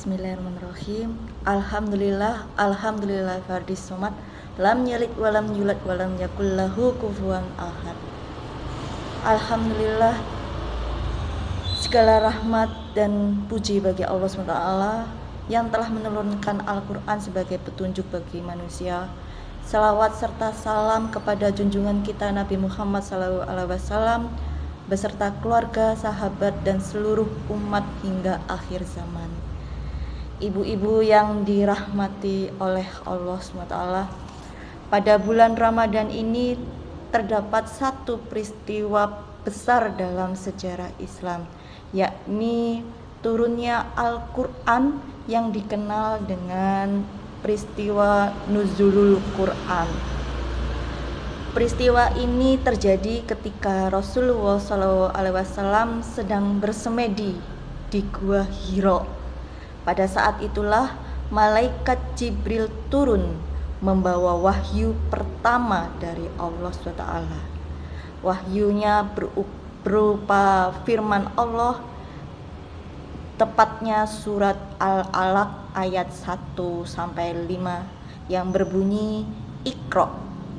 Bismillahirrahmanirrahim. Alhamdulillah fardis somad, lam yalid walam yulad walam yakul lahu kufuwan ahad. Alhamdulillah, segala rahmat dan puji bagi Allah SWT yang telah menurunkan Al-Quran sebagai petunjuk bagi manusia. Salawat serta salam kepada junjungan kita Nabi Muhammad SAW beserta keluarga, sahabat, dan seluruh umat hingga akhir zaman. Ibu-ibu yang dirahmati oleh Allah SWT, pada bulan Ramadan ini terdapat satu peristiwa besar dalam sejarah Islam, yakni turunnya Al-Quran yang dikenal dengan peristiwa Nuzulul Quran. Peristiwa ini terjadi ketika Rasulullah SAW sedang bersemedi di Gua Hira. Pada saat itulah malaikat Jibril turun membawa wahyu pertama dari Allah SWT. Wahyunya berupa firman Allah, tepatnya surat Al-Alaq ayat 1-5 yang berbunyi, Iqra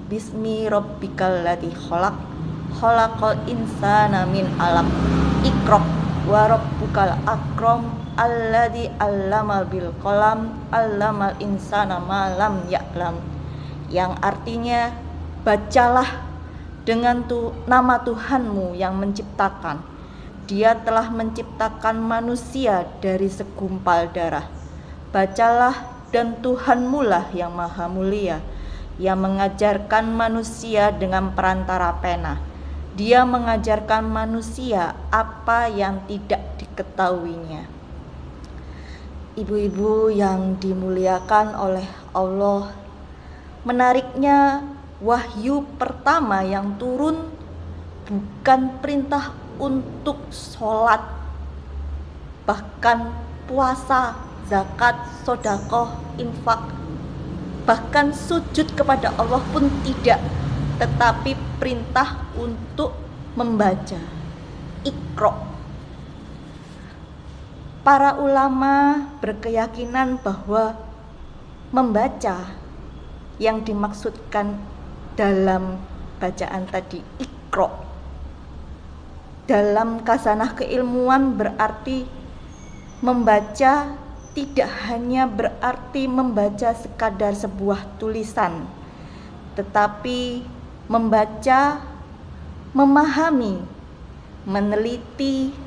bismi rabbikal ladzi khalaq, khalaqal insana min 'alaq, Iqra wa rabbukal akram alladzi 'allama bil qalam, 'allamal insana ma lam ya'lam, yang artinya bacalah dengan nama Tuhanmu yang menciptakan. Dia telah menciptakan manusia dari segumpal darah. Bacalah, dan Tuhanmu lah yang maha mulia, yang mengajarkan manusia dengan perantara pena. Dia mengajarkan manusia apa yang tidak diketahuinya. Ibu-ibu yang dimuliakan oleh Allah, menariknya wahyu pertama yang turun bukan perintah untuk sholat, bahkan puasa, zakat, sedekah, infak, bahkan sujud kepada Allah pun tidak, tetapi perintah untuk membaca. Iqra. Para ulama berkeyakinan bahwa membaca yang dimaksudkan dalam bacaan tadi, Iqra, dalam khasanah keilmuan berarti membaca tidak hanya berarti membaca sekadar sebuah tulisan, tetapi membaca, memahami, meneliti,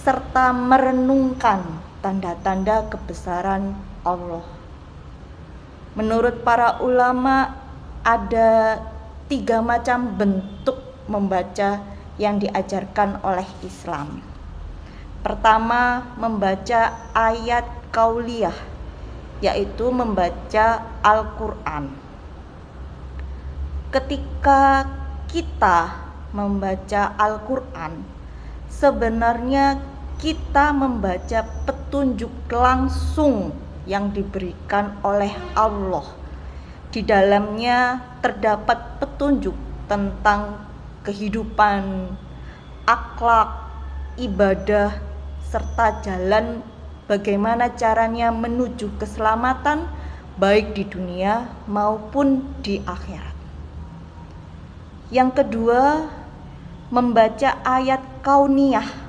serta merenungkan tanda-tanda kebesaran Allah. Menurut para ulama, ada 3 macam bentuk membaca yang diajarkan oleh Islam. Pertama, membaca ayat qauliyah, yaitu membaca Al-Quran. Ketika kita membaca Al-Quran, sebenarnya kita membaca petunjuk langsung yang diberikan oleh Allah. Di dalamnya terdapat petunjuk tentang kehidupan, akhlak, ibadah, serta jalan bagaimana caranya menuju keselamatan baik di dunia maupun di akhirat. Yang kedua, membaca ayat kauniyah,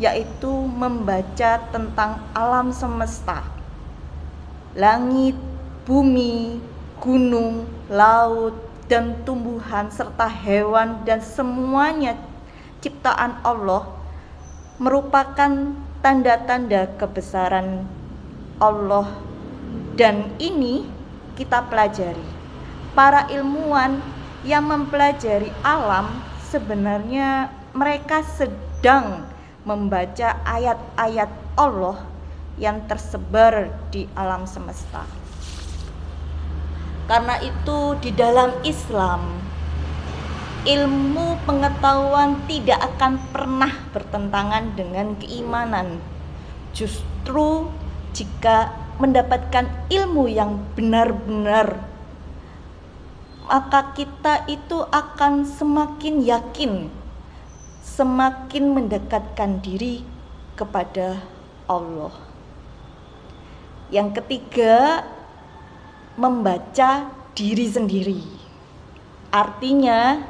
yaitu membaca tentang alam semesta, langit, bumi, gunung, laut, dan tumbuhan serta hewan dan semuanya ciptaan Allah merupakan tanda-tanda kebesaran Allah, dan ini kita pelajari. Para ilmuwan yang mempelajari alam sebenarnya mereka sedang membaca ayat-ayat Allah yang tersebar di alam semesta. Karena itu di dalam Islam, ilmu pengetahuan tidak akan pernah bertentangan dengan keimanan. Justru jika mendapatkan ilmu yang benar-benar, maka kita itu akan semakin yakin, semakin mendekatkan diri kepada Allah. Yang ketiga, membaca diri sendiri. Artinya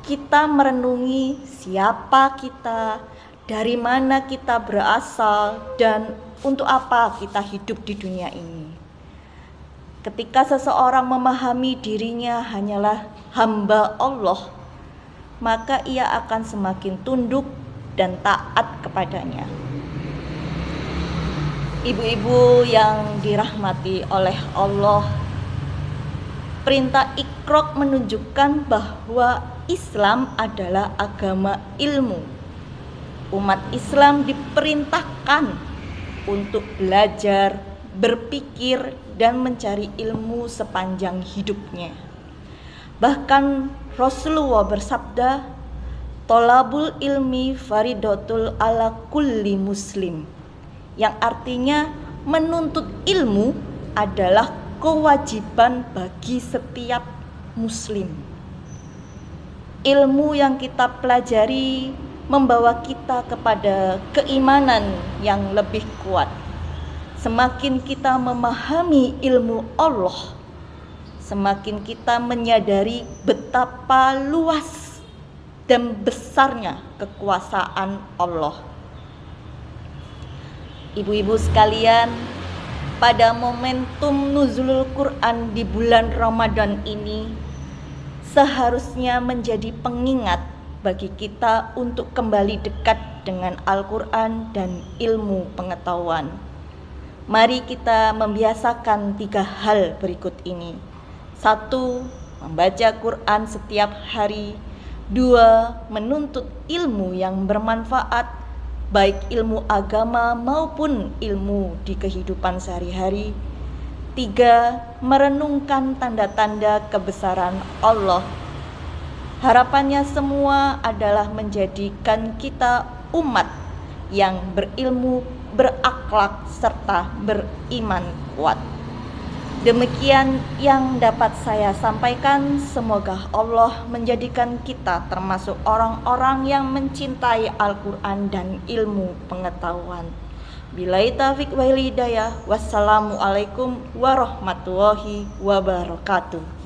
kita merenungi siapa kita, dari mana kita berasal, dan untuk apa kita hidup di dunia ini. Ketika seseorang memahami dirinya hanyalah hamba Allah, maka ia akan semakin tunduk dan taat kepadanya. Ibu-ibu yang dirahmati oleh Allah, perintah Iqra menunjukkan bahwa Islam adalah agama ilmu. Umat Islam diperintahkan untuk belajar, berpikir, dan mencari ilmu sepanjang hidupnya. Bahkan Rasulullah bersabda, "Tolabul ilmi faridatul ala kulli muslim", yang artinya menuntut ilmu adalah kewajiban bagi setiap muslim. Ilmu yang kita pelajari membawa kita kepada keimanan yang lebih kuat. Semakin kita memahami ilmu Allah, semakin kita menyadari betapa luas dan besarnya kekuasaan Allah. Ibu-ibu sekalian, pada momentum nuzulul Quran di bulan Ramadan ini seharusnya menjadi pengingat bagi kita untuk kembali dekat dengan Al-Quran dan ilmu pengetahuan. Mari kita membiasakan 3 hal berikut ini. 1. Membaca Quran setiap hari. 2. Menuntut ilmu yang bermanfaat, baik ilmu agama maupun ilmu di kehidupan sehari-hari. 3. Merenungkan tanda-tanda kebesaran Allah. Harapannya semua adalah menjadikan kita umat yang berilmu, berakhlak, serta beriman kuat. Demikian yang dapat saya sampaikan. Semoga Allah menjadikan kita termasuk orang-orang yang mencintai Al-Quran dan ilmu pengetahuan. Billahi taufiq wal hidayah. Wassalamualaikum warahmatullahi wabarakatuh.